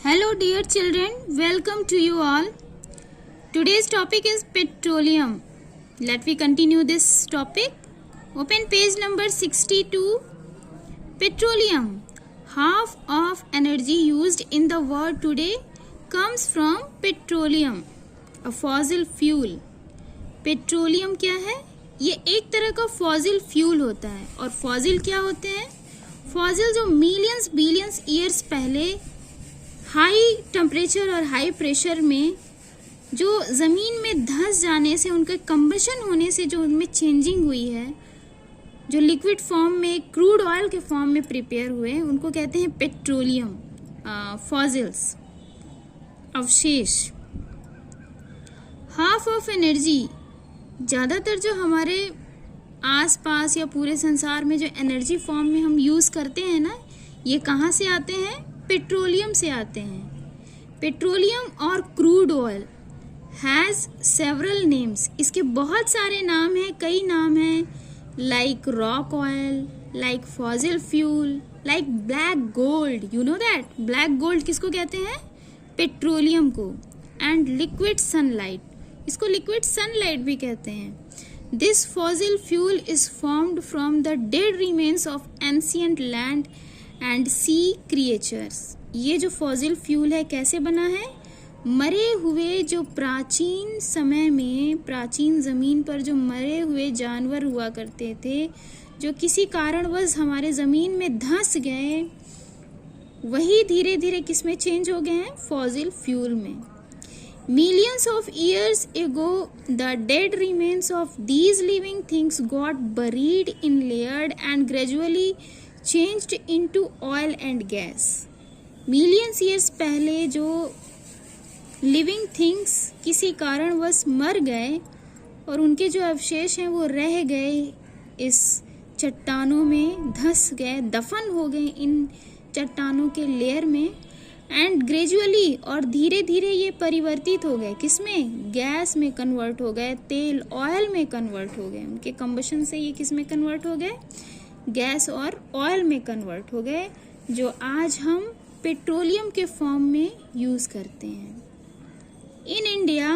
Hello dear children, welcome to you all. Today's topic is petroleum. Let me continue this topic. Open page number 62. Petroleum. Half of energy used in the world today comes from petroleum, a fossil fuel. Petroleum क्या है? ये एक तरह का fossil fuel होता है। और fossil क्या होते हैं? फॉसिल जो मिलियंस बिलियंस ईयर्स पहले हाई टेम्परेचर और हाई प्रेशर में जो ज़मीन में धंस जाने से, उनके कंबशन होने से जो उनमें चेंजिंग हुई है, जो लिक्विड फॉर्म में, क्रूड ऑयल के फॉर्म में प्रिपेयर हुए, उनको कहते हैं पेट्रोलियम फॉसिल्स, अवशेष। हाफ ऑफ एनर्जी, ज़्यादातर जो हमारे आसपास या पूरे संसार में जो एनर्जी फॉर्म में हम यूज़ करते हैं ना, ये कहाँ से आते हैं? पेट्रोलियम से आते हैं। पेट्रोलियम और crude oil has several names, इसके बहुत सारे नाम हैं, कई नाम हैं, like rock oil, like fossil fuel, like black gold. You know that black gold किसको कहते हैं? पेट्रोलियम को। एंड लिक्विड सनलाइट, इसको लिक्विड सनलाइट भी कहते हैं। This fossil fuel is formed from the dead remains of ancient land and sea creatures. ये जो फॉसिल फ्यूल है कैसे बना है? मरे हुए जो प्राचीन समय में, प्राचीन ज़मीन पर जो मरे हुए जानवर हुआ करते थे, जो किसी कारणवश हमारे ज़मीन में धंस गए, वही धीरे धीरे किस में चेंज हो गए हैं? फॉसिल फ्यूल में। Millions of years ago, the dead remains of these living things got buried in layered and gradually changed into oil and gas. Millions years पहले जो living things किसी कारणवश मर गए और उनके जो अवशेष हैं वो रह गए, इस चट्टानों में धंस गए, दफन हो गए इन चट्टानों के लेयर में। एंड ग्रेजुअली, और धीरे धीरे ये परिवर्तित हो गए, किसमें? गैस में कन्वर्ट हो गए, तेल ऑयल में कन्वर्ट हो गए। उनके कंबशन से ये किस में कन्वर्ट हो गए? गैस और ऑयल में कन्वर्ट हो गए, जो आज हम पेट्रोलियम के फॉर्म में यूज़ करते हैं। In India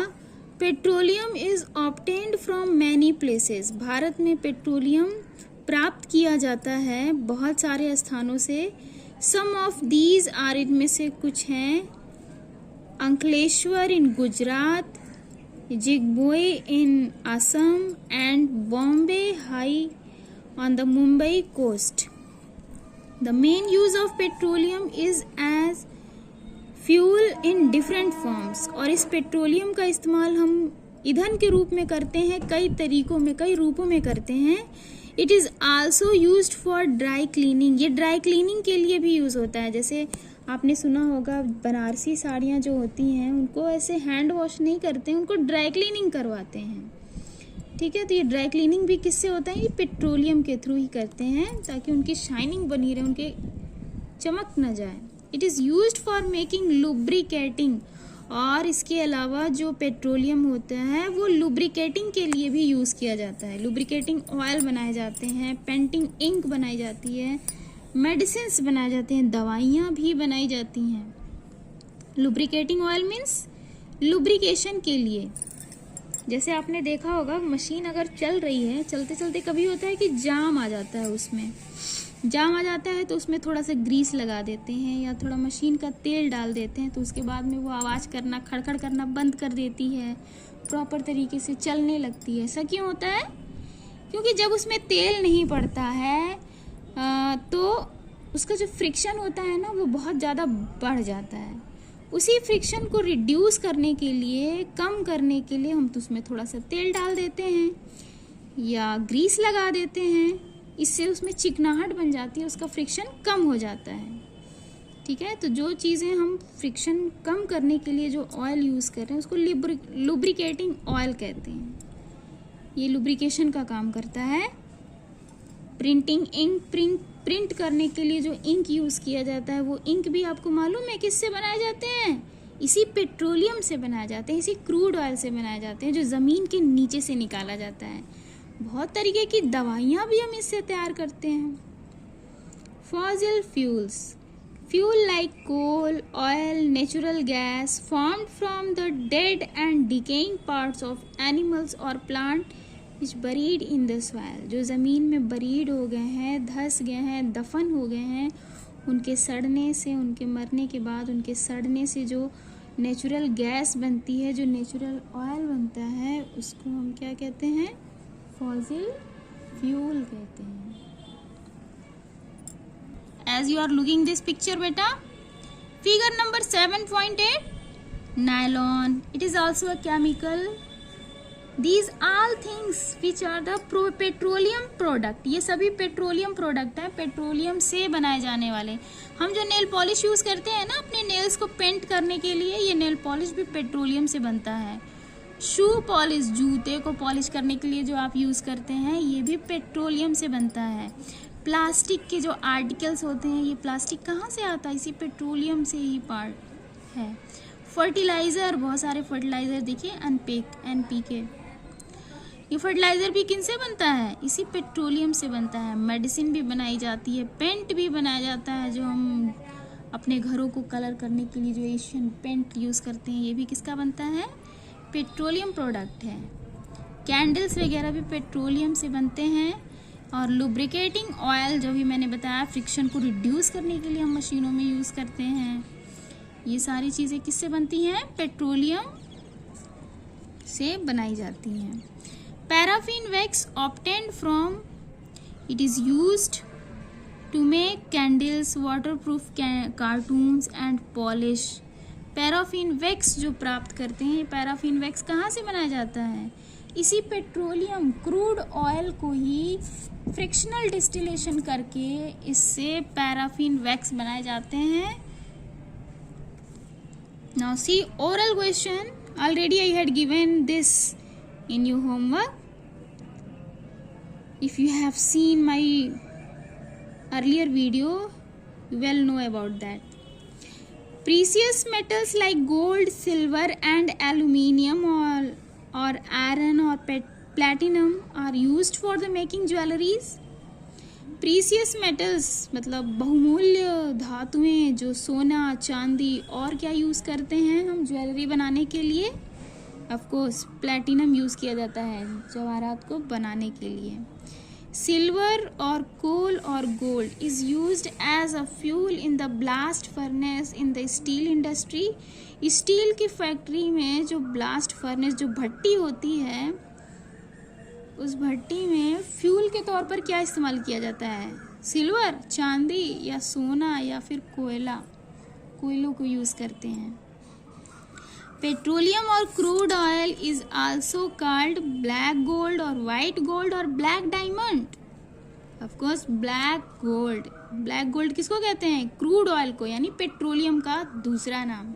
petroleum is obtained from many places. Bharat में पेट्रोलियम प्राप्त किया जाता है बहुत सारे स्थानों से। सम ऑफ दीज आर, इनमें से कुछ हैं: Ankleshwar in Gujarat, Digboi in Assam and Bombay High on the Mumbai coast. The main use of petroleum is as fuel in different forms. और इस पेट्रोलियम का इस्तेमाल हम ईंधन के रूप में करते हैं, कई तरीकों में, कई रूपों में करते हैं। It is also used for dry cleaning, ये ड्राई क्लीनिंग के लिए भी यूज़ होता है। जैसे आपने सुना होगा, बनारसी साड़ियाँ जो होती हैं उनको ऐसे हैंड वॉश नहीं करते हैं, उनको ड्राई क्लीनिंग करवाते हैं। ठीक है, तो ये ड्राई क्लीनिंग भी किससे होता है? ये पेट्रोलियम के थ्रू ही करते हैं, ताकि उनकी शाइनिंग बनी रहे, उनके चमक न जाए। It is used for making lubricating, और इसके अलावा जो पेट्रोलियम होता है वो लुब्रिकेटिंग के लिए भी यूज़ किया जाता है। लुब्रिकेटिंग ऑयल बनाए जाते हैं, पेंटिंग इंक बनाई जाती है, मेडिसिन्स बनाए जाते हैं, दवाइयाँ भी बनाई जाती हैं। लुब्रिकेटिंग ऑयल मीन्स लुब्रिकेशन के लिए। जैसे आपने देखा होगा, मशीन अगर चल रही है, चलते चलते कभी होता है कि जाम आ जाता है, उसमें जाम आ जाता है तो उसमें थोड़ा सा ग्रीस लगा देते हैं या थोड़ा मशीन का तेल डाल देते हैं, तो उसके बाद में वो आवाज़ करना, खड़खड़ करना बंद कर देती है, प्रॉपर तरीके से चलने लगती है। ऐसा क्यों होता है? क्योंकि जब उसमें तेल नहीं पड़ता है तो उसका जो फ्रिक्शन होता है ना, वो बहुत ज़्यादा बढ़ जाता है। उसी फ्रिक्शन को रिड्यूस करने के लिए, कम करने के लिए हम तो उसमें थोड़ा सा तेल डाल देते हैं या ग्रीस लगा देते हैं। इससे उसमें चिकनाहट बन जाती है, उसका फ्रिक्शन कम हो जाता है। ठीक है, तो जो चीज़ें हम फ्रिक्शन कम करने के लिए जो ऑयल यूज़ कर रहे हैं उसको लुब्रिकेटिंग ऑयल कहते हैं। ये लुब्रिकेशन का काम करता है। प्रिंटिंग इंक, प्रिंट करने के लिए जो इंक यूज़ किया जाता है, वो इंक भी आपको मालूम है किससे बनाए जाते हैं? इसी पेट्रोलियम से बनाए जाते हैं, इसी क्रूड ऑयल से बनाए जाते हैं, जो ज़मीन के नीचे से निकाला जाता है। बहुत तरीके की दवाइयाँ भी हम इससे तैयार करते हैं। Fossil fuels, Fuel like coal, oil, natural gas formed from the dead and decaying parts of animals or plant which buried in the soil. जो ज़मीन में बरीड हो गए हैं, धस गए हैं, दफन हो गए हैं, उनके सड़ने से, उनके मरने के बाद उनके सड़ने से जो नेचुरल गैस बनती है, जो नेचुरल ऑयल बनता है, उसको हम क्या कहते हैं? फॉसिल फ्यूल कहते हैं. As you are looking this picture beta, figure number 7.8, nylon. It is also a chemical. These all things which are the petroleum product. ये सभी पेट्रोलियम प्रोडक्ट है, पेट्रोलियम से बनाए जाने वाले. हम जो नेल पॉलिश यूज करते हैं ना अपने नेल्स को पेंट करने के लिए, ये नेल पॉलिश भी पेट्रोलियम से बनता है. शू पॉलिश, जूते को पॉलिश करने के लिए जो आप यूज करते हैं, ये भी पेट्रोलियम से बनता है. प्लास्टिक के जो आर्टिकल्स होते हैं, ये प्लास्टिक कहाँ से आता है? इसी पेट्रोलियम से ही पार्ट है. फर्टिलाइज़र, बहुत सारे फर्टिलाइज़र देखिए, NPK, ये फर्टिलाइज़र भी किन से बनता है? इसी पेट्रोलियम से बनता है. मेडिसिन भी बनाई जाती है, पेंट भी बनाया जाता है, जो हम अपने घरों को कलर करने के लिए जो एशियन पेंट यूज़ करते हैं, ये भी किसका बनता है? पेट्रोलियम प्रोडक्ट है. कैंडल्स वगैरह भी पेट्रोलियम से बनते हैं. और लुब्रिकेटिंग ऑयल, जो भी मैंने बताया, फ्रिक्शन को रिड्यूस करने के लिए हम मशीनों में यूज़ करते हैं. ये सारी चीज़ें किससे बनती हैं? पेट्रोलियम से बनाई जाती हैं. Paraffin wax obtained from, it is used to make candles, waterproof cartons and polish. Paraffin wax जो प्राप्त करते हैं, पैराफिन वैक्स कहाँ से बनाया जाता है? इसी पेट्रोलियम क्रूड ऑयल को ही फ्रिक्शनल डिस्टिलेशन करके इससे पैराफिन वैक्स बनाए जाते हैं. Now see oral question. Already I had given this in your homework. If you have seen my earlier video, you well know about that. Precious metals like gold, silver and aluminium or iron or platinum are used for the making jewelries. Precious metals मतलब बहुमूल्य धातुएं, जो सोना, चांदी और क्या use करते हैं हम ज्वेलरी बनाने के लिए? ऑफ कोर्स प्लैटिनम यूज़ किया जाता है जवाहरात को बनाने के लिए. सिल्वर और कोल और gold is used as a fuel in the blast furnace in the steel industry. Steel की फैक्ट्री में जो ब्लास्ट फर्नेस, जो भट्टी होती है, उस भट्टी में फ्यूल के तौर पर क्या इस्तेमाल किया जाता है? सिल्वर, चांदी या सोना या फिर कोयलों को यूज़ करते हैं. पेट्रोलियम और crude oil is also called black gold और वाइट गोल्ड और black diamond. Of course black gold किसको कहते हैं? क्रूड ऑयल को, यानी पेट्रोलियम का दूसरा नाम.